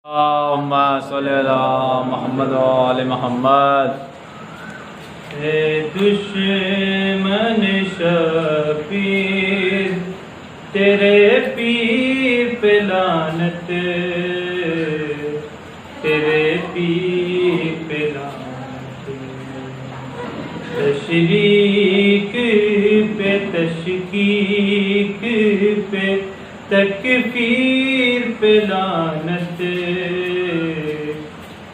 اللہم صلی علی محمد و آل محمد۔ اے دشمن شبیر تیرے پیر پہ لعنت، تیرے پیر پہ لعنت، تشریک پہ تشکیک پہ تکفیر پہ لعنت،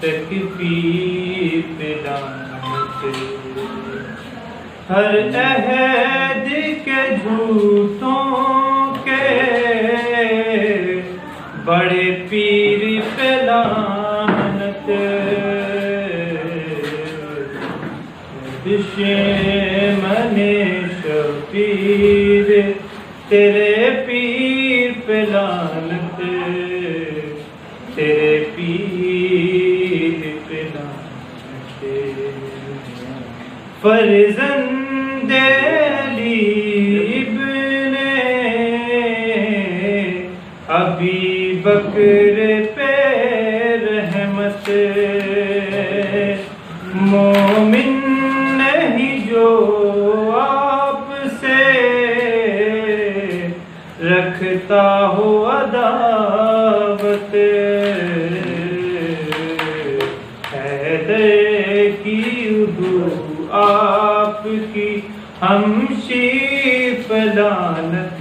تکفیر پہ لعنت، ہر عہد کے جھوٹوں کے بڑے پیر پہ لعنت، دشمن شبیر تیرے پیر پہ لعنت، تیرے پیر پہ لعنت، فرزند علی ابن ابی بکر پہ رحمت، مومن نہیں جو آپ سے رکھتا ہو عداوت، حیدر کی ادو آپ کی ہمشیر پہ لعنت،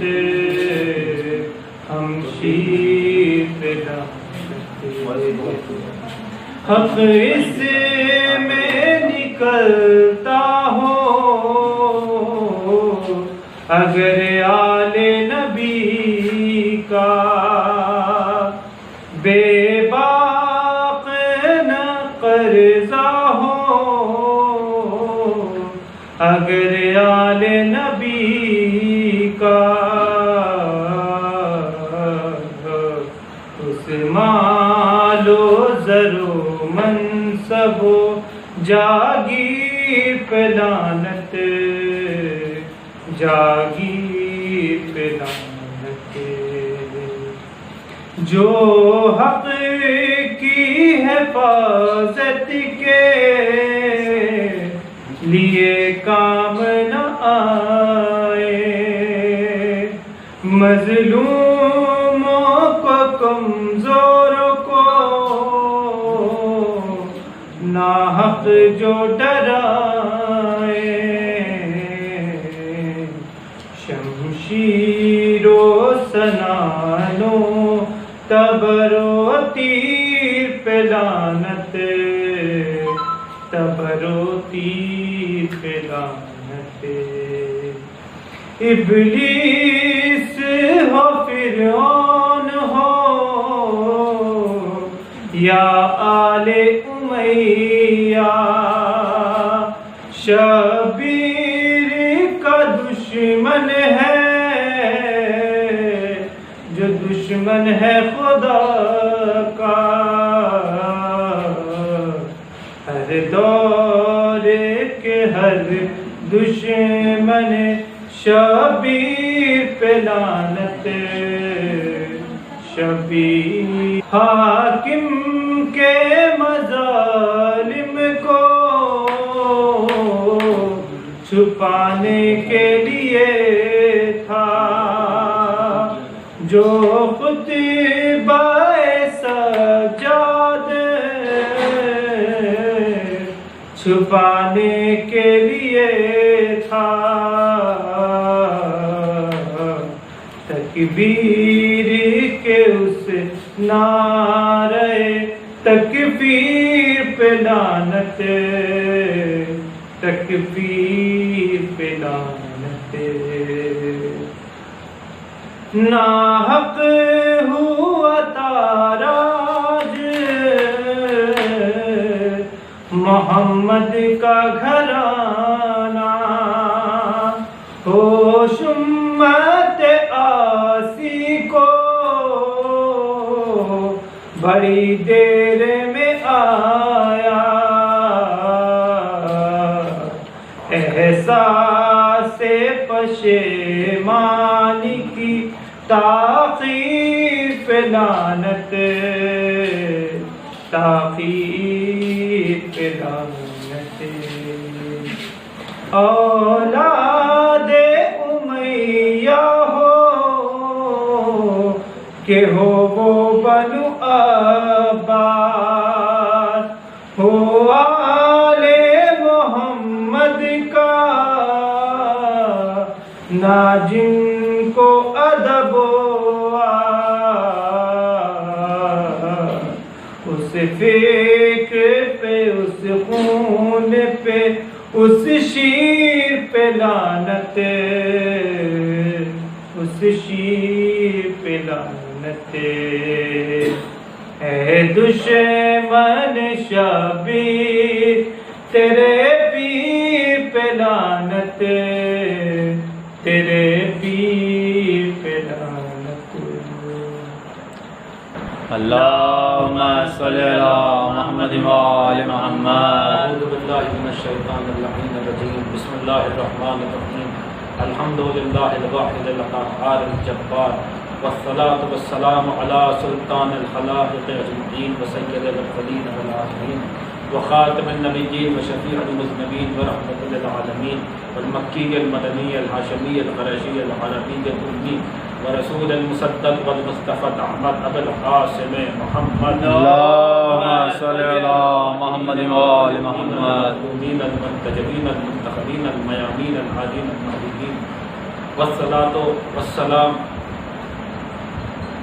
ہمشیر پہ لعنت، حق اس میں نکلتا ہو اگر آل نبی کا، بے باق نہ قرضہ ہو اگر آل نبی کا، اس مال و زر و منصب و جاگیر پہ لعنت، جاگیر پہ لعنت، جو حق کی حفاظت کے لیے کام نہ آئے، مظلوموں کو کمزوروں کو ناحق جو ڈرائے، شمشیر و سنانوں تبر و تیر پہ لعنت، تبر و تیر پہ لعنت، ابلیس ہو فرعون ہو یا آل امیہ، شبیر کا دشمن ہے جو دشمن ہے خدا کا، ہر دور کے ہر دشمن شبیر پہ لعنت، شبیر حاکم کے مظالم کو چھپانے کے لیے تھا، جو خطبہ سجاد چھپانے کے لیے تھا، تکبیر کے اس نعرے تکبیر پہ لعنت، تکبیر پہ لعنت، ناحق ہوا تاراج محمد کا گھرانہ، ہوش امت آسی کو بڑی دیر میں آیا، احساس پشیمانی کی تاخیر پہ لعنت، ساقی پہ لعنتیں، اولاد امیہ ہو کہ ہو وہ بنو عباس، ہو آل محمد کا نہ جن کو ادب و اس فکر پہ، اس خون پہ، اس شیر پہ لعنت، اس شیر پہ لعنت، اے دشمن شبیر تیرے پیر پہ لعنت، تیرے پیر پہ لعنت۔ اللہم صلی علی محمد وآل محمد۔ اعوذ باللہ من الشیطان اللعین الرجیم، بسم اللہ الرحمن الرحیم، الحمد للہ الواحد القہار الجبار، والصلاة والسلام علی سلطان الخلائق اجمعین وسید الاولین والآخرین وخاتم النبیین وشفیع المذنبین ورحمۃ للعالمین، والمکی المدنی الہاشمی القریشی العربی الأمی ورسول المصدق والمصطفى احمد ابو القاسم محمد، اللہم صلی علی محمد وآل محمد۔ المظلومین المنتجبین المنتخبین المیامین العادین المحبوبین، والصلاة والسلام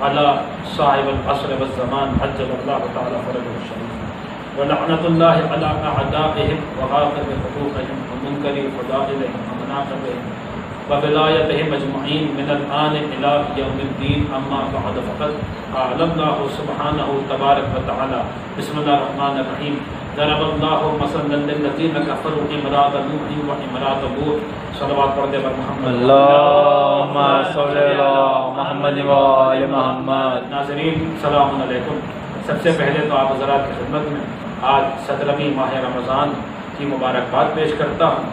على صاحب العصر والزمان عجل اللہ تعالی فرجہ الشریف، ولعنۃ اللہ علی اعدائهم وغافر حقوقهم ومنکر فضائلهم ومناقبهم وولایتهم اجمعین من الآن الى یوم الدین، اما بعد فقد قال اللہ سبحانہ تبارک وتعالی، بسم اللہ الرحمن الرحیم، ضرب اللہ مثلا للذین کفروا امرأۃ نوح وامرأۃ لوط، صلوات پڑھ دے بر محمد۔ اللہم صلی علی محمد وآل محمد۔ ناظرین السلام علیکم۔ سب سے پہلے تو آپ حضرات کی خدمت میں آج 17ویں ماہ رمضان کی مبارکباد پیش کرتا ہوں،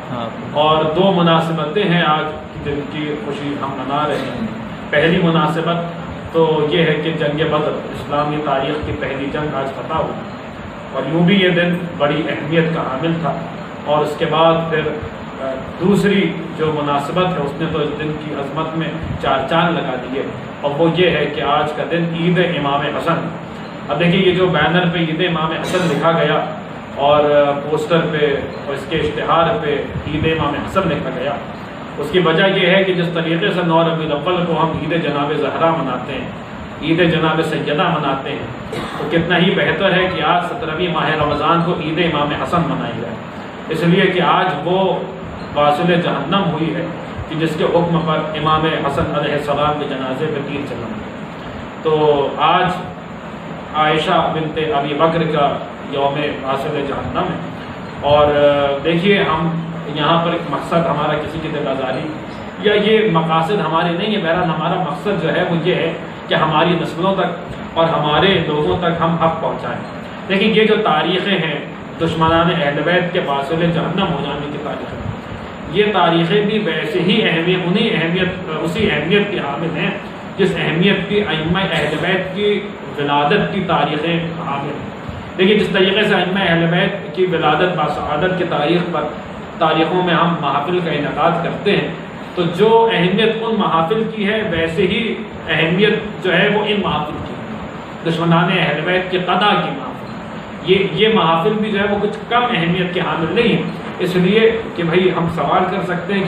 اور دو مناسبتیں ہیں آج جن کی خوشی ہم منا رہے ہیں۔ پہلی مناسبت تو یہ ہے کہ جنگ بدر اسلامی تاریخ کی پہلی جنگ آج فتح ہوئی، اور یوں بھی یہ دن بڑی اہمیت کا حامل تھا۔ اور اس کے بعد پھر دوسری جو مناسبت ہے اس نے تو اس دن کی عظمت میں چار چاند لگا دیے، اور وہ یہ ہے کہ آج کا دن عید امام حسن۔ اب دیکھیے یہ جو بینر پہ عید امام حسن لکھا گیا اور پوسٹر پہ اور اس کے اشتہار پہ عید امام حسن لکھا گیا، اس کی وجہ یہ ہے کہ جس طریقے سے 9 ربیع الاول کو ہم عید جناب زہرا مناتے ہیں، عید جناب سیدہ مناتے ہیں، تو کتنا ہی بہتر ہے کہ آج 17ویں ماہ رمضان کو عید امام حسن منائی جائے، اس لیے کہ آج وہ واصل جہنم ہوئی ہے کہ جس کے حکم پر امام حسن علیہ السلام کے جنازے پہ تیر چلا۔ تو آج عائشہ بنت ابی بکر کا یوم واصل جہنم ہے، اور دیکھیے ہم یہاں پر ایک مقصد ہمارا کسی کی دلازاری یا یہ مقاصد ہمارے نہیں ہے، بہرحال ہمارا مقصد جو ہے وہ یہ ہے کہ ہماری نسلوں تک اور ہمارے لوگوں تک ہم حق پہنچائیں۔ لیکن یہ جو تاریخیں ہیں دشمنان اہل بیت کے واصل جہنم ہو جانے کی تاریخیں، یہ تاریخیں بھی ویسے ہی اسی اہمیت کی حامل ہیں جس اہمیت کی ائمہ اہل بیت کی ولادت کی تاریخیں حامل ہیں۔ دیکھیے جس طریقے سے ائمہ اہل بیت کی ولادت باسعادت کی تاریخ پر تاریخوں میں ہم محافل کا انعقاد کرتے ہیں، تو جو اہمیت ان محافل کی ہے ویسے ہی اہمیت جو ہے وہ ان محافل کی ہے، دشمنان اہل بیت کی قضا کی محافل۔ یہ محافل بھی جو ہے وہ کچھ کم اہمیت کے حامل نہیں ہیں، اس لیے کہ بھائی ہم سوال کر سکتے ہیں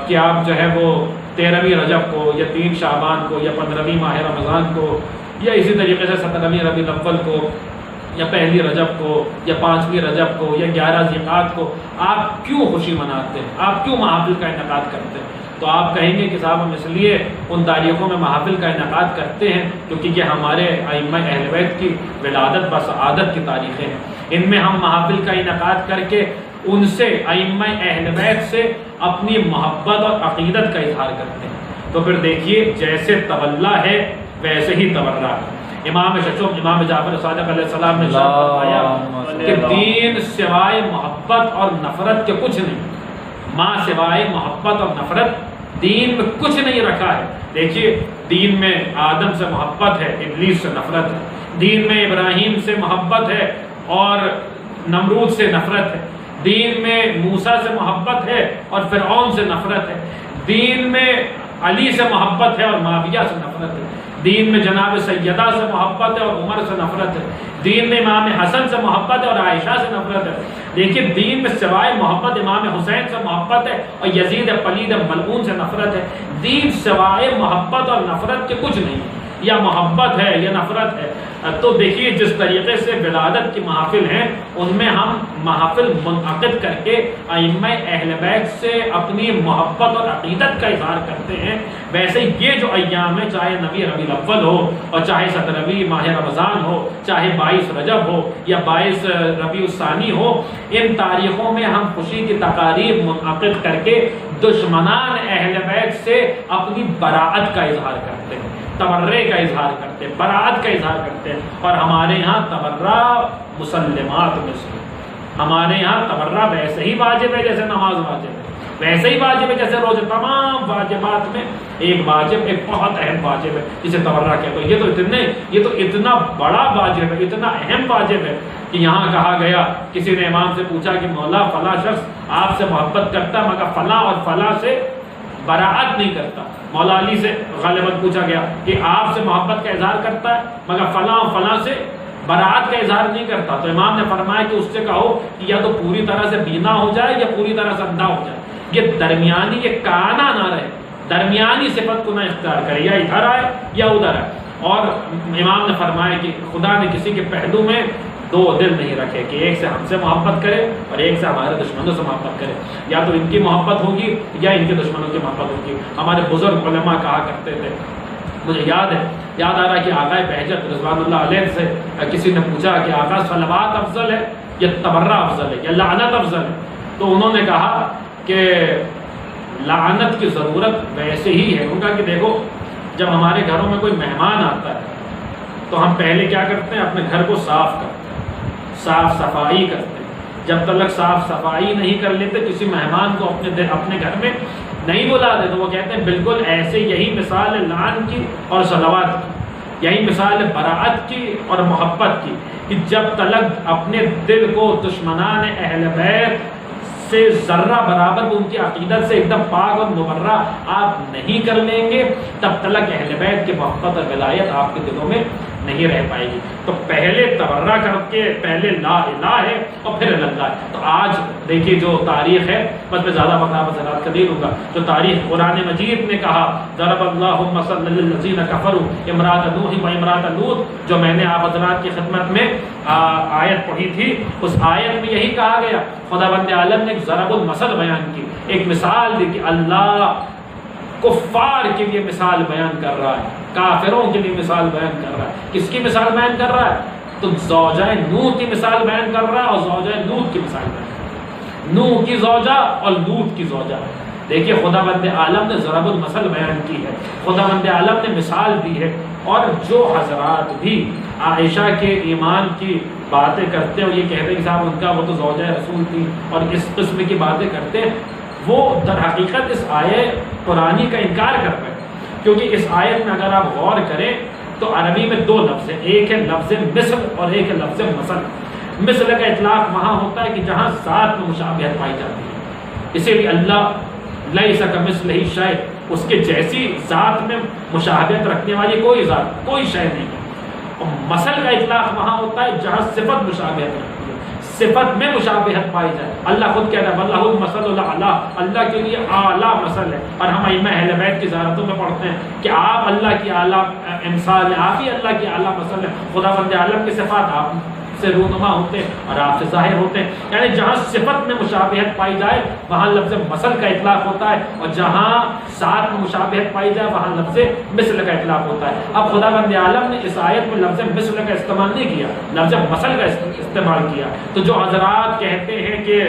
کہ آپ جو ہے وہ 13ویں رجب کو یا 3 شعبان کو یا 15ویں ماہ رمضان کو یا اسی طریقے سے 17ویں ربیع الاول کو یا 1 رجب کو یا 5ویں رجب کو یا 11 ذیقعد کو آپ کیوں خوشی مناتے ہیں، آپ کیوں محافل کا انعقاد کرتے ہیں؟ تو آپ کہیں گے کہ صاحب ہم اس لیے ان تاریخوں میں محافل کا انعقاد کرتے ہیں کیونکہ یہ ہمارے ائمہ اہل بیت کی ولادت بسعادت کی تاریخیں ہیں، ان میں ہم محافل کا انعقاد کر کے ان سے ائمہ اہل بیت سے اپنی محبت اور عقیدت کا اظہار کرتے ہیں۔ تو پھر دیکھیے جیسے تولا ہے ویسے ہی تورا ہے۔ امام جعفر صادق علیہ السلام نے فرمایا کہ دین سوائے محبت اور نفرت کے کچھ نہیں، ماں سوائے محبت اور نفرت دین میں کچھ نہیں رکھا ہے۔ دیکھیے دین میں آدم سے محبت ہے، ابلیس سے نفرت ہے، دین میں ابراہیم سے محبت ہے اور نمرود سے نفرت ہے، دین میں موسیٰ سے محبت ہے اور فرعون سے نفرت ہے، دین میں علی سے محبت ہے اور معاویہ سے نفرت ہے، دین میں جناب سیدہ سے محبت ہے اور عمر سے نفرت ہے، دین میں امام حسن سے محبت ہے اور عائشہ سے نفرت ہے، لیکن دین میں سوائے محبت امام حسین سے محبت ہے اور یزید پلید ملعون سے نفرت ہے۔ دین سوائے محبت اور نفرت کے کچھ نہیں، یا محبت ہے یا نفرت ہے۔ تو دیکھیے جس طریقے سے ولادت کی محافل ہیں ان میں ہم محافل منعقد کر کے ائمہ اہل بیت سے اپنی محبت اور عقیدت کا اظہار کرتے ہیں، ویسے یہ جو ایام ہے، چاہے نویں ربیع الاول ہو اور چاہے 17ویں ماہ رمضان ہو، چاہے 22 رجب ہو یا 22 ربیع الثانی ہو، ان تاریخوں میں ہم خوشی کی تقاریب منعقد کر کے دشمنان اہل بیت سے اپنی براءت کا اظہار کرتے ہیں، تبرے کا اظہار کرتے ہیں، براءت کا اظہار کرتے ہیں۔ اور ہمارے یہاں تبرہ مسلمات میں سے، ہمارے یہاں تبرہ ویسے ہی واجب ہے جیسے نماز واجب ہے، ویسے ہی واجب ہے جیسے روزے، تمام واجبات میں ایک واجب، ایک بہت اہم واجب ہے جسے تبرہ کہتے ہیں۔ یہ تو اتنا بڑا واجب ہے، اتنا اہم واجب ہے کہ یہاں کہا گیا، کسی نے امام سے پوچھا کہ مولا فلاں شخص آپ سے محبت کرتا ہے مگر فلاں اور فلاں سے براعت نہیں کرتا۔ مولا علی سے غالباً پوچھا گیا کہ آپ سے محبت کا اظہار کرتا ہے مگر فلاں اور فلاں سے براعت کا اظہار نہیں کرتا، تو امام نے فرمایا کہ اس سے کہو کہ یا تو پوری طرح سے بینا ہو جائے یا پوری طرح سے اندھا ہو جائے، یہ درمیانی، یہ کانا نہ رہے، درمیانی صفت کو نہ اختیار کرے، یا ادھر آئے یا ادھر آئے۔ اور امام نے فرمایا کہ خدا نے کسی کے پہلو میں دو دل نہیں رکھے کہ ایک سے ہم سے محبت کرے اور ایک سے ہمارے دشمنوں سے محبت کرے، یا تو ان کی محبت ہوگی یا ان کے دشمنوں کی محبت ہوگی۔ ہمارے بزرگ علماء کہا کرتے تھے، مجھے یاد آ رہا کہ آقا بہجت رضوان اللہ علیہ سے کسی نے پوچھا کہ آقا صلوات افضل ہے یا تبرہ افضل ہے یا لعنت افضل ہے، تو انہوں نے کہا کہ لعنت کی ضرورت ویسے ہی ہے۔ ان کا کہ دیکھو جب ہمارے گھروں میں کوئی مہمان آتا ہے تو ہم پہلے کیا کرتے ہیں، اپنے گھر کو صاف کرتے ہیں، صاف صفائی کرتے ہیں۔ جب تک صاف صفائی نہیں کر لیتے کسی مہمان کو اپنے گھر میں نہیں بلا دے تو وہ کہتے ہیں بالکل ایسے یہی مثال ہے لعن کی اور صلوات کی، یہی مثال ہے براعت کی اور محبت کی، کہ جب تک اپنے دل کو دشمنان اہل بیت سے ذرہ برابر ان کی عقیدت سے ایک دم پاک اور مبرہ آپ نہیں کر لیں گے، تب تک اہل بیت کی محبت اور ولایت آپ کے دلوں میں نہیں رہ پائے گی۔ تو پہلے تبرہ کر کے پہلے لا الہ ہے اور پھر اللہ ہے۔ تو آج دیکھیے جو تاریخ ہے، بس میں زیادہ وضاحت کا نہیں دوں گا، جو تاریخ قرآن مجید نے کہا ضرب اللہ مثلا للذین کفروا امرأۃ نوح و امرأۃ لوط، جو میں نے آپ حضرات کی خدمت میں آیت پڑھی تھی، اس آیت میں یہی کہا گیا، خداوند عالم نے ایک ضرب المثل بیان کی، ایک مثال دی کہ اللہ کفار کے لیے مثال بیان کر رہا ہے، کافروں کے لیے مثال بیان کر رہا ہے۔ کس کی مثال بیان کر رہا ہے؟ تو زوجہ نوح کی مثال بیان کر رہا ہے اور زوجہ لوط کی مثال بیان کر رہا ہے، نوح کی زوجہ اور لوط کی زوجہ۔ دیکھیے خداوند عالم نے ضرب المثل بیان کی ہے، خداوند عالم نے مثال دی ہے۔ اور جو حضرات بھی عائشہ کے ایمان کی باتیں کرتے ہیں اور یہ کہتے ہیں کہ صاحب ان کا وہ تو زوجہ رسول تھی اور اس قسم کی باتیں کرتے ہیں، وہ در حقیقت اس آیت قرآنی کا انکار کر رہے ہیں، کیونکہ اس آیت میں اگر آپ غور کریں تو عربی میں دو لفظ ہیں، ایک ہے لفظ مثل اور ایک ہے لفظ مثل۔ مثل کا اطلاق وہاں ہوتا ہے کہ جہاں ذات میں مشابہت پائی جاتی ہے، اسی لیے اللہ لیس کمثلہ شیء، اس کے جیسی ذات میں مشابہت رکھنے والی کوئی ذات، کوئی شے نہیں ہے۔ اور مثل کا اطلاق وہاں ہوتا ہے جہاں صفت مشابہت رکھتی ہے، صفت میں مشابہت پائی جائے۔ اللہ خود کہتا ہے وَلَهُ الْمَثَلُ الْأَعْلَىٰ، اللہ کے لیے اعلیٰ مثل ہے۔ اور ہم ائمہ اہل بیت کی زیارتوں میں پڑھتے ہیں کہ آپ اللہ کی اعلیٰ امثال ہیں، آپ ہی اللہ کی اعلیٰ مثل ہیں، خداوند عالم کی صفات آپ سے رونما ہوتے ہیں اور آپ سے ظاہر ہوتے ہیں۔ یعنی جہاں صفت میں مشابہت پائی جائے وہاں لفظ مثل کا اطلاق ہوتا ہے، اور جہاں ذات میں مشابہت پائی جائے وہاں لفظ مثل کا اطلاق ہوتا ہے۔ اب خداوند عالم نے اس آیت میں لفظ مثل کا استعمال نہیں کیا، لفظ مثل کا استعمال کیا۔ تو جو حضرات کہتے ہیں کہ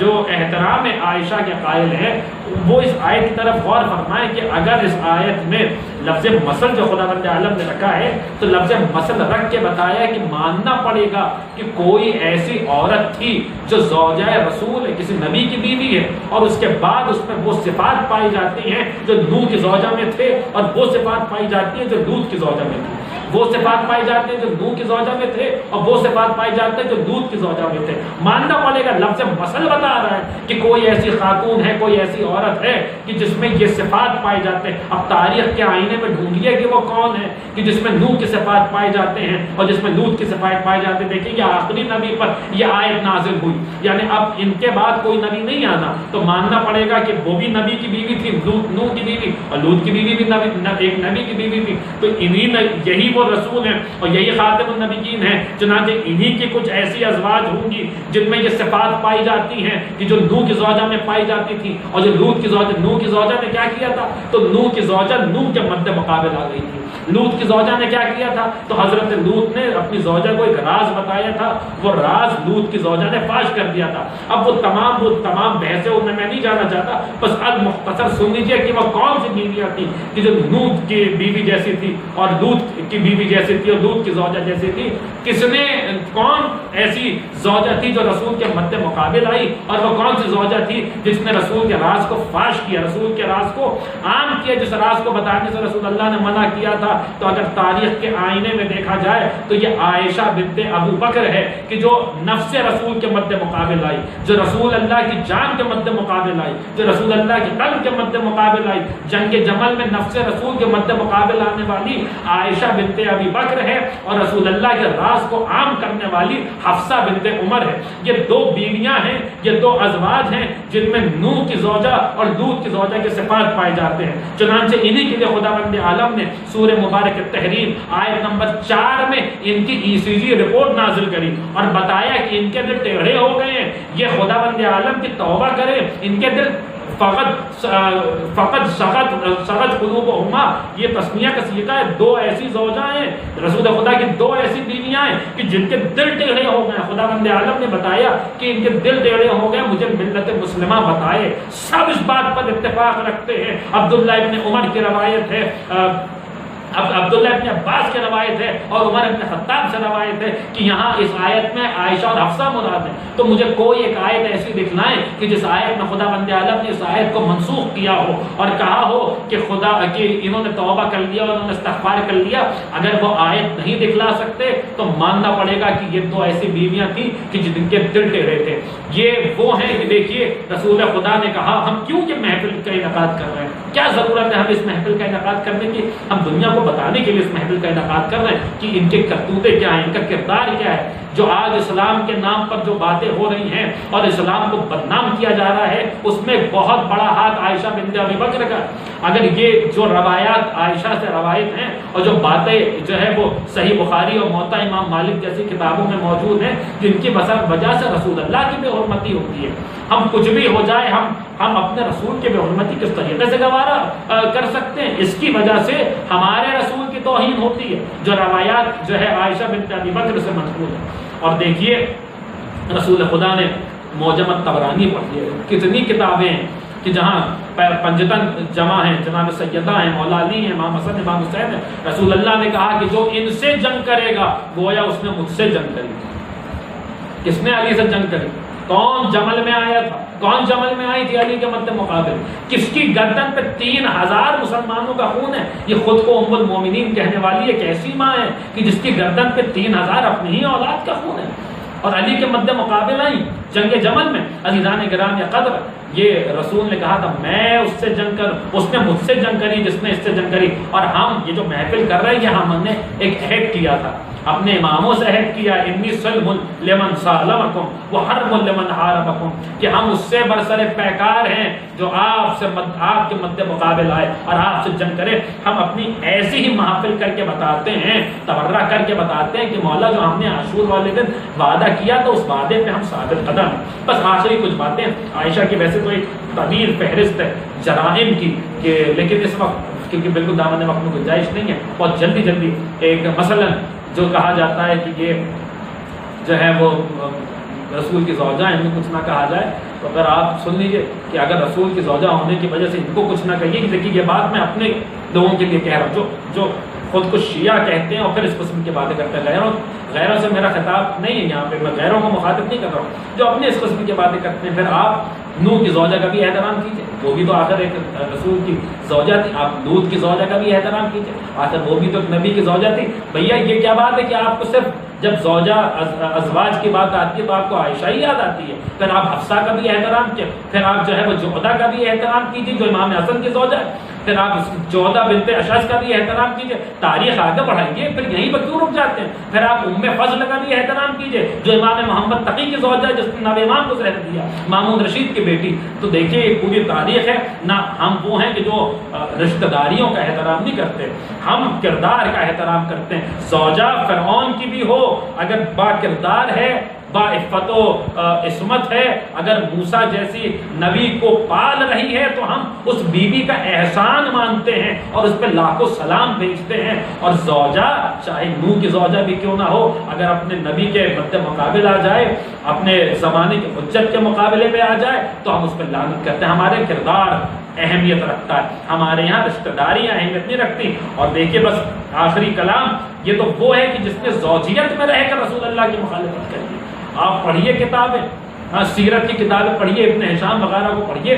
جو احترام عائشہ کے قائل ہیں وہ اس آیت کی طرف غور فرمائیں کہ اگر اس آیت میں لفظ مثل جو خداوند عالم نے رکھا ہے تو لفظ مثل رکھ کے بتایا کہ ماننا پڑے گا کہ کوئی ایسی عورت تھی جو زوجہ رسول ہے، کسی نبی کی بیوی ہے، اور اس کے بعد اس میں وہ صفات پائی جاتی ہیں جو نوح کی زوجہ میں تھے اور وہ صفات پائی جاتی ہیں جو لوط کی زوجہ میں تھی۔ وہ صفات پائی جاتے ہیں جو نوح کی زوجہ میں تھے اور وہ صفات پائی جاتے ہیں جو لوط کی زوجہ میں تھے. ماننا پڑے گا. لفظ مثل بتا رہا ہے کہ کوئی ایسی خاتون ہے, کوئی ایسی عورت ہے کہ جس میں یہ صفات پائے جاتے ہیں. اب تاریخ کے آئینے میں ڈھونڈیے کہ وہ کون ہے کہ جس میں نوح کی صفات پائے جاتے ہیں اور جس میں لوط کی صفات پائے جاتے ہیں. دیکھیں یہ آخری نبی پر یہ آیت نازل ہوئی, یعنی اب ان کے بعد کوئی نبی نہیں آنا, تو ماننا پڑے گا کہ وہ بھی نبی کی بیوی تھی, نوح کی بیوی, اور لوط کی بیوی بھی ایک نبی کی بیوی تھی. تو یہی وہ رسول ہیں اور یہی خاتم النبیین ہیں. چنانچہ انہی کی کچھ ایسی ازواج ہوں گی جن میں یہ صفات پائی جاتی ہیں کہ جو نوح کی زوجہ میں پائی جاتی تھی, اور جو لوط کی زوجہ, نوح کی زوجہ نے کیا کیا تھا, تو نوح کی زوجہ نوح کے مد مقابل آ گئی تھی. لوط کی زوجہ نے کیا کیا تھا, تو حضرت لوط نے اپنی زوجہ کو ایک راز بتایا تھا, وہ راز لوط کی زوجہ نے فاش کر دیا تھا. اب وہ تمام بحثیں ان میں نہیں جانا چاہتا, بس اب مختصر سن لیجیے کہ وہ کون سی بیویاں تھیں کہ جو نوح کی بیوی جیسی تھی اور لوط کی بیوی جیسی تھی اور لوط کی زوجہ جیسی تھی. کون ایسی زوجہ تھی جو رسول کے مد مقابل آئی, اور وہ کون سی زوجہ تھی جس نے رسول کے راز کو فاش کیا, رسول کے راز کو عام کیا, جس راز کو بتانے سے رسول اللہ نے منع کیا تھا. تو اگر تاریخ کے آئینے میں دیکھا جائے تو یہ عائشہ بنت ابو بکر ہے کہ جو نفس رسول کے مد مقابل آئی, جو رسول اللہ کی جان کے مد مقابل آئی, جو رسول اللہ کی قلب کے مد مقابل آئی. جنگ جمل میں نفس رسول کے مد مقابل آنے والی عائشہ بنت ابی بکر ہے, اور رسول اللہ کے راز کو عام کرنے والی حفصہ بنت عمر ہے. یہ دو بیویاں ہیں, یہ دو ازواج ہیں جن میں نوح کی زوجہ اور لوط کی زوجہ کے صفات پائے جاتے ہیں. چنانچہ انہی کے لیے خداوند عالم نے سورہ مبارک تحریم آیت نمبر 4 میں ان کی ECG رپورٹ نازل کری اور بتایا کہ ان کے دل ٹیڑھے ہو گئے ہیں. یہ خداوند عالم کی توبہ کرے, ان کے دل فقط سغت قلوبہما, یہ تسمیہ کا صیغہ ہے. دو ایسی زوجہ ہیں رسول خدا کی, دو ایسی بیویاں ہیں کہ جن کے دل ٹیڑھے ہو گئے. خداوند عالم نے بتایا کہ ان کے دل ٹیڑھے ہو گئے, مجھے ملت مسلمہ بتائے. سب اس بات پر اتفاق رکھتے ہیں. عبداللہ ابن عمر کی روایت ہے, اب عبداللہ ابن عباس کی روایت ہے, اور عمر ابن خطاب سے روایت ہے کہ یہاں اس آیت میں عائشہ اور حفصہ مراد ہیں. تو مجھے کوئی ایک آیت ایسی دکھلائیں کہ جس آیت میں خداوند عالم نے اس آیت کو منسوخ کیا ہو اور کہا ہو کہ خدا کہ انہوں نے توبہ کر لیا اور انہوں نے استغفار کر لیا. اگر وہ آیت نہیں دکھلا سکتے تو ماننا پڑے گا کہ یہ دو ایسی بیویاں تھیں کہ جن کے دل ٹیڑھے تھے. یہ وہ ہیں کہ دیکھیے رسول خدا نے کہا ہم کیوں کہ محفل کا انعقاد کر رہے ہیں, کیا ضرورت ہے ہم اس محفل کا انعقاد کرنے کی. ہم دنیا کو بتانے کے لیے اس محفل کا انعقاد کر رہے ہیں کہ ان کے کرتوتے کیا ہیں, ان کا کردار کیا ہے. جو آج اسلام کے نام پر جو باتیں ہو رہی ہیں اور اسلام کو بدنام کیا جا رہا ہے, اس میں بہت بڑا ہاتھ عائشہ بنت ابی بکر کا. اگر یہ جو روایات عائشہ سے روایت ہیں اور جو باتیں جو ہے وہ صحیح بخاری اور موطا امام مالک جیسی کتابوں میں موجود ہیں جن کی وجہ سے رسول اللہ کی بے حرمتی ہوتی ہے. ہم کچھ بھی ہو جائے ہم اپنے رسول کی بے حرمتی کس طریقے سے گوارا کر سکتے ہیں. اس کی وجہ سے ہمارے رسول کی توہین ہوتی ہے جو روایات جو ہے عائشہ بنت ابی بکر سے منقول ہے. اور دیکھیے رسول خدا نے معجم الطبرانی پڑھی ہے, کتنی کتابیں ہیں کہ جہاں پنجتن جمع ہیں, جناب سیدہ ہیں, مولا علی ہیں, امام حسن, امام حسین ہیں. رسول اللہ نے کہا کہ جو ان سے جنگ کرے گا گویا اس نے مجھ سے جنگ کری. کس نے علی سے جنگ کری؟ کون جمل میں آیا تھا, کون جمل میں آئی تھی علی کے مد مقابل؟ کس کی گردن پہ 3000 مسلمانوں کا خون ہے. یہ خود کو ام المومنین کہنے والی ایک ایسی ماں ہے کہ جس کی گردن پہ 3000 اپنی ہی اولاد کا خون ہے, اور علی کے مد مقابل آئی جنگ جمل میں. عزیزان گرامی قدر, یہ رسول نے کہا تھا میں اس سے جنگ کر, اس نے مجھ سے جنگ کری جس نے اس سے جنگ کری. اور ہم یہ جو محفل کر رہے ہیں یہ ہم نے ایک عہد کیا تھا, اپنے اماموں سے عہد کیا, انی سلم لمن سالمکم وحرب لمن حاربکم, کہ ہم اس سے برسر پیکار ہیں جو آپ کے مد مقابل آئے اور آپ سے جنگ کرے. ہم اپنی ایسی ہی محافل کر کے بتاتے ہیں, تبرہ کر کے بتاتے ہیں کہ مولا جو ہم نے عاشور والے دن وعدہ کیا تو اس وعدے پہ ہم ثابت قدم ہیں. بس آخری کچھ باتیں عائشہ کی, ویسے تو ایک طویل فہرست ہے جرائم کی, کہ لیکن اس وقت کیونکہ بالکل دامن وقت میں گنجائش نہیں ہے, بہت جلدی ایک مثلا جو کہا جاتا ہے کہ یہ جو ہے وہ رسول کی زوجہ ہیں, ان میں کچھ نہ کہا جائے. تو اگر آپ سن لیجئے کہ اگر رسول کی زوجہ ہونے کی وجہ سے ان کو کچھ نہ کہیے, کہ دیکھیے یہ بات میں اپنے لوگوں کے لیے کہہ رہا ہوں جو خود کو شیعہ کہتے ہیں اور پھر اس قسم کی باتیں کرتے ہیں. غیروں سے میرا خطاب نہیں ہے یہاں پہ, میں غیروں کو مخاطب نہیں کر رہا ہوں. جو اپنے اس قسم کی باتیں کرتے ہیں, پھر آپ نوح کی زوجہ کا بھی احترام کیجیے. وہ بھی تو آخر ایک رسول کی زوجہ تھی. آپ لوط کی زوجہ کا بھی احترام کیجیے, آخر وہ بھی تو ایک نبی کی زوجہ تھی. بھیا یہ کیا بات ہے کہ آپ کو صرف جب زوجہ ازواج کی بات آتی ہے تو آپ کو عائشہ ہی یاد آتی ہے؟ پھر آپ حفصہ کا بھی احترام کیے, پھر آپ جو ہے وہ جعدہ کا بھی احترام کیجیے جو امام حسن کی زوجہ ہے, پھر آپ جعدہ بنت اشعث کا بھی احترام کیجیے. تاریخ آگے بڑھائیے, پھر یہیں پر کیوں رک جاتے ہیں؟ پھر آپ ام فضل کا بھی احترام کیجیے جو امام محمد تقی کی زوجہ ہے, جس نے ناب امام کو زہر دیا, مامون رشید کی بیٹی. تو دیکھیے یہ پوری تاریخ ہے نا. ہم وہ ہیں کہ جو رشتہ داریوں کا احترام نہیں کرتے, ہم کردار کا احترام کرتے ہیں. زوجہ فرعون کی بھی ہو, اگر با کردار ہے, با عفت و عصمت ہے, اگر موسیٰ جیسی نبی کو پال رہی ہے, تو ہم اس بیوی کا احسان مانتے ہیں اور اس پہ لاکھوں سلام بھیجتے ہیں. اور زوجہ چاہے نوح کی زوجہ بھی کیوں نہ ہو, اگر اپنے نبی کے مد مقابل آ جائے, اپنے زمانے کے حجت کے مقابلے پہ آ جائے, تو ہم اس پہ لعنت کرتے ہیں. ہمارے کردار اہمیت رکھتا ہے, ہمارے یہاں رشتہ داریاں اہمیت نہیں رکھتی. اور دیکھیے بس آخری کلام, یہ تو وہ ہے کہ جس نے زوجیت میں رہ کر رسول اللہ کی مخالفت کری. آپ پڑھیے کتابیں, سیرت کی کتابیں پڑھیے, ابن ہشام وغیرہ کو پڑھیے,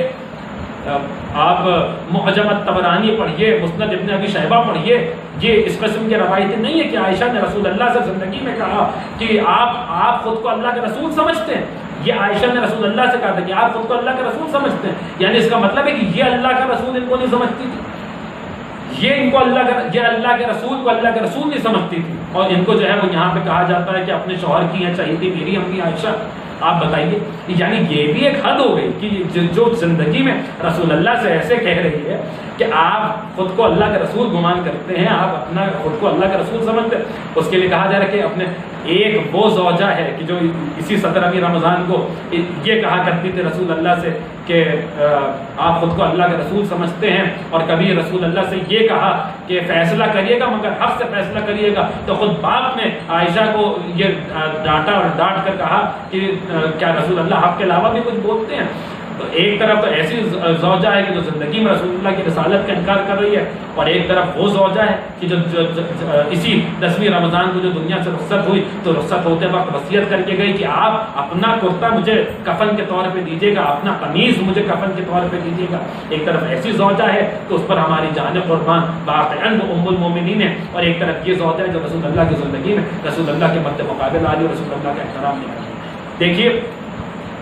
آپ معجم الطبرانی پڑھیے, مسند ابن ابی شیبہ پڑھیے. یہ اس قسم کی روایتیں نہیں ہے کہ عائشہ نے رسول اللہ سے زندگی میں کہا کہ آپ خود کو اللہ کے رسول سمجھتے ہیں. یہ عائشہ نے رسول اللہ سے کہا تھا کہ آپ خود کو اللہ کے رسول سمجھتے ہیں. یعنی اس کا مطلب ہے کہ یہ اللہ کا رسول ان کو نہیں سمجھتی تھی, یہ ان کو اللہ کے رسول کو اللہ کے رسول نہیں سمجھتی تھی. اور ان کو جو ہے وہ یہاں پہ کہا جاتا ہے کہ اپنے شوہر کی ہیں چاہیے تھی میری امی عائشہ. آپ بتائیے, یعنی یہ بھی ایک حد ہو گئی کہ جو زندگی میں رسول اللہ سے ایسے کہہ رہی ہے کہ آپ خود کو اللہ کے رسول گمان کرتے ہیں, آپ اپنا خود کو اللہ کے رسول سمجھتے ہیں. اس کے لیے کہا جا رہا ہے کہ اپنے ایک وہ زوجہ ہے کہ جو اسی 17ویں رمضان کو یہ کہا کرتی تھی رسول اللہ سے کہ آپ خود کو اللہ کے رسول سمجھتے ہیں, اور کبھی رسول اللہ سے یہ کہا کہ فیصلہ کریے گا مگر حق سے فیصلہ کریے گا. تو خود باپ نے عائشہ کو یہ ڈانٹا اور ڈانٹ کر کہا کہ کیا رسول اللہ حق کے علاوہ بھی کچھ بولتے ہیں؟ تو ایک طرف تو ایسی زوجہ ہے کہ جو زندگی میں رسول اللہ کی رسالت کا انکار کر رہی ہے, اور ایک طرف وہ زوجہ ہے کہ جو اسی 10ویں رمضان کو جو دنیا سے رخصت ہوئی تو رخصت ہوتے وقت وصیت کر کے گئی کہ آپ اپنا کرتا مجھے کفن کے طور پہ دیجیے گا, اپنا قمیض مجھے کفن کے طور پہ دیجیے گا. ایک طرف ایسی زوجہ ہے کہ اس پر ہماری جان قربان واقعاً ام المومنین ہے, اور ایک طرف یہ زوجہ ہے جو رسول اللہ کی زندگی میں رسول اللہ کے مد مقابل آ رہی اور رسول اللہ کا احترام نہیں کرتی. دیکھیے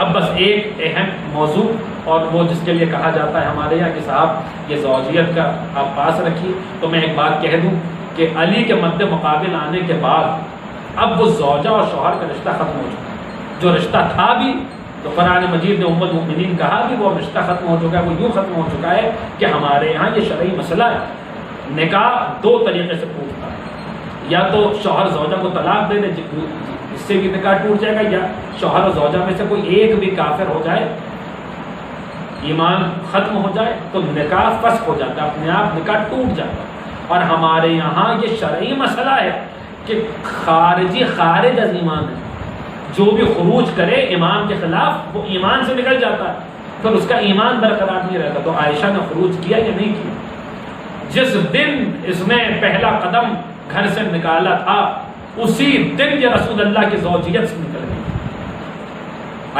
اب بس ایک اہم موضوع, اور وہ جس کے لیے کہا جاتا ہے ہمارے یہاں کہ صاحب یہ زوجیت کا آپ پاس رکھیے. تو میں ایک بات کہہ دوں کہ علی کے مد مقابل آنے کے بعد اب وہ زوجہ اور شوہر کا رشتہ ختم ہو چکا ہے. جو رشتہ تھا بھی تو قرآن مجید نے ام المؤمنین کہا کہ وہ رشتہ ختم ہو چکا ہے. وہ یوں ختم ہو چکا ہے کہ ہمارے یہاں یہ شرعی مسئلہ ہے, نکاح دو طریقے سے ٹوٹتا ہے. یا تو شوہر زوجہ کو طلاق دے دے, اس سے بھی نکاح ٹوٹ جائے گا, یا شوہر اور زوجہ میں سے کوئی ایک بھی کافر ہو جائے, ایمان ختم ہو جائے, تو نکاح فسخ ہو جاتا ہے, اپنے آپ نکاح ٹوٹ جاتا ہے. اور ہمارے یہاں یہ شرعی مسئلہ ہے کہ خارجی خارج از ایمان ہے, جو بھی خروج کرے امام کے خلاف وہ ایمان سے نکل جاتا ہے, پھر اس کا ایمان برقرار نہیں رہتا. تو عائشہ نے خروج کیا یا نہیں کیا؟ جس دن اس نے پہلا قدم گھر سے نکالا تھا اسی دن یہ رسول اللہ کی زوجیت سے نکل گئی.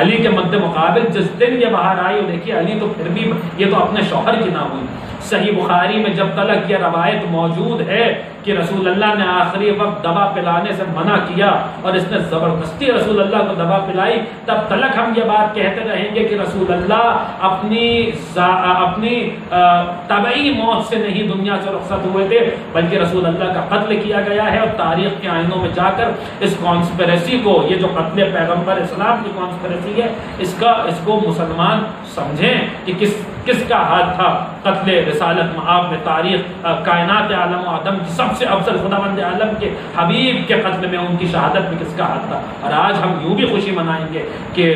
علی کے مد مقابل جس دن یہ باہر آئی, دیکھیے علی تو پھر بھی یہ تو اپنے شوہر کی نہ ہوئی. صحیح بخاری میں جب تلک یہ روایت موجود ہے کہ رسول اللہ نے آخری وقت دوا پلانے سے منع کیا اور اس نے زبردستی رسول اللہ کو دوا پلائی, تب تلک ہم یہ بات کہتے رہیں گے کہ رسول اللہ اپنی طبعی موت سے نہیں دنیا سے رخصت ہوئے تھے, بلکہ رسول اللہ کا قتل کیا گیا ہے. اور تاریخ کے آئینوں میں جا کر اس کانسپریسی کو, یہ جو قتل پیغمبر اسلام کی کانسپریسی ہے, اس کو مسلمان سمجھیں کہ کس کا ہاتھ تھا قتل رسالت معاب میں. تاریخ کائنات عالم و آدم کی سب سے افضل خداوند عالم کے حبیب کے قتل میں, ان کی شہادت میں کس کا ہاتھ تھا. اور آج ہم یوں بھی خوشی منائیں گے کہ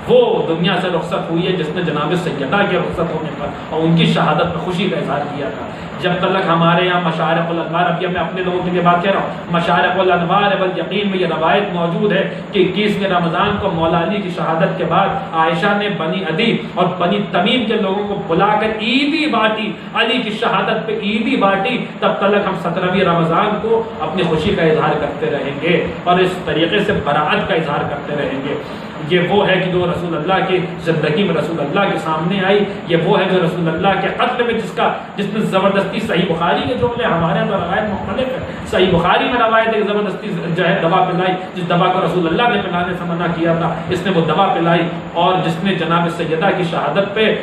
وہ دنیا سے رخصت ہوئی ہے جس نے جناب سیدہ کے رخصت ہونے پر اور ان کی شہادت میں خوشی کا اظہار کیا تھا. جب تک ہمارے یہاں مشارق الانوار، اب یہ میں اپنے لوگوں کے لیے بات کہہ رہا ہوں، مشارق الانوار والیقین میں یہ روایت موجود ہے کہ 21ویں رمضان کو مولا علی کی شہادت کے بعد عائشہ نے بنی عدی اور بنی تمیم کے لوگوں کو بلا کر عیدی بانٹی، علی کی شہادت پہ عیدی بانٹی۔ تب تک ہم 17ویں رمضان کو اپنی خوشی کا اظہار کرتے رہیں گے اور اس طریقے سے براعت کا اظہار کرتے رہیں گے۔ یہ وہ ہے کہ جو رسول اللہ کی زندگی میں رسول اللہ کے سامنے آئی، یہ وہ ہے جو رسول اللہ کے قتل میں جس نے زبردستی، صحیح بخاری کے جملے، ہمارے یہاں تو روایت مختلف ہے، صحیح بخاری میں روایت ہے کہ زبردستی جو ہے دوا پلائی، جس دوا کو رسول اللہ نے پلانے سے منع کیا تھا، اس نے وہ دوا پلائی، اور جس نے جناب سیدہ کی شہادت پہ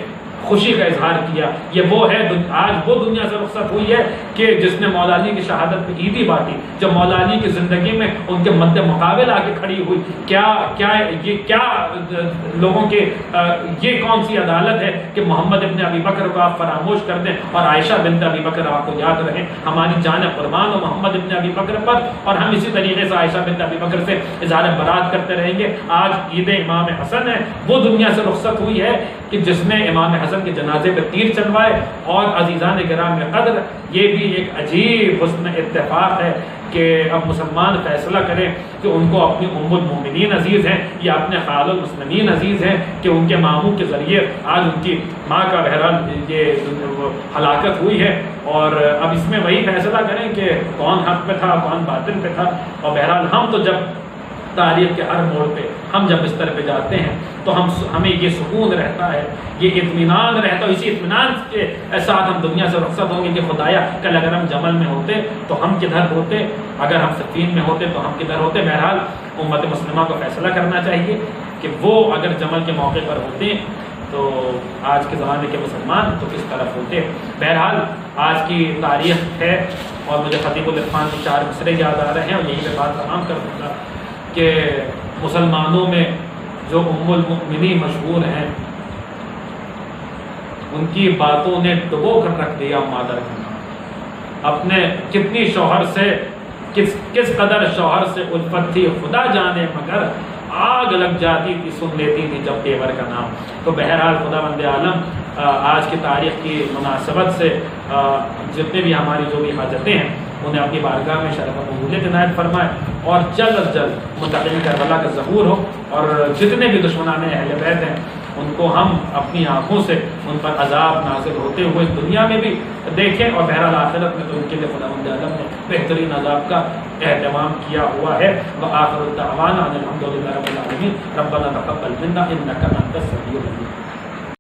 خوشی کا اظہار کیا، یہ وہ ہے آج وہ دنیا سے رخصت ہوئی ہے کہ جس نے مولا علی کی شہادت پہ عیدی بانٹی، جب مولا علی کی زندگی میں ان کے مد مقابل آ کے کھڑی ہوئی۔ کیا لوگوں کے یہ کون سی عدالت ہے کہ محمد ابن ابی بکر کو آپ فراموش کر دیں اور عائشہ بنت ابی بکر آپ کو یاد رہیں۔ ہماری جان قربان ہو محمد ابن ابی بکر پر، اور ہم اسی طریقے سے عائشہ بنت ابی بکر سے اظہار برات کرتے رہیں گے۔ آج عید امام حسن ہے، وہ دنیا سے رخصت ہوئی ہے کہ جس نے امام حسن کے جنازے پہ تیر چلوائے۔ اور عزیزان گرام قدر، یہ بھی ایک عجیب حسن اتفاق ہے کہ اب مسلمان فیصلہ کریں کہ ان کو اپنی ام المومنین عزیز ہیں یا اپنے خال المسلمین عزیز ہیں کہ ان کے ماموں کے ذریعے آج ان کی ماں کا بہرحال یہ ہلاکت ہوئی ہے، اور اب اس میں وہی فیصلہ کریں کہ کون حق پہ تھا کون باطل پہ تھا۔ اور بہرحال ہم تو جب تاریخ کے ہر موڑ پہ ہم جب بستر پہ جاتے ہیں تو ہمیں یہ سکون رہتا ہے، یہ اطمینان رہتا ہے، اسی اطمینان کے ساتھ ہم دنیا سے رخصت ہوں گے کہ خدایا کل اگر ہم جمل میں ہوتے تو ہم کدھر ہوتے، اگر ہم صفین میں ہوتے تو ہم کدھر ہوتے۔ بہرحال امت مسلمہ کو فیصلہ کرنا چاہیے کہ وہ اگر جمل کے موقع پر ہوتے تو آج کے زمانے کے مسلمان تو کس طرف ہوتے۔ بہرحال آج کی تاریخ ہے، اور مجھے خطیب العرفان کے 4 مصرے یاد آ رہے ہیں، اور یہی پہ بات تمام کر دوں گا کہ مسلمانوں میں جو ام المؤمنین مشہور ہیں ان کی باتوں نے ڈبو کر رکھ دیا مادر کا، اپنے کتنی شوہر سے کس قدر شوہر سے الفت تھی خدا جانے، مگر آگ لگ جاتی تھی سن لیتی تھی جب دیور کا نام۔ تو بہرحال خدا بند عالم آج کی تاریخ کی مناسبت سے جتنے بھی ہماری جو بھی حاجتیں ہیں انہیں اپنی بارگاہ میں شرف قبولیت عنایت فرمائے، اور جلد از جلد منتقم کربلا کا ظہور ہو، اور جتنے بھی دشمنان اہل بیت ہیں ان کو ہم اپنی آنکھوں سے ان پر عذاب نازل ہوتے ہوئے دنیا میں بھی دیکھیں، اور بہرحال آخرت میں تو ان کے لیے خدا بند عالم نے بہترین عذاب کا اہتمام کیا ہوا ہے۔ وآخر الدعوانا ان الحمد للہ رب العالمین، ربنا تقبل منا انک انت السمیع العلیم۔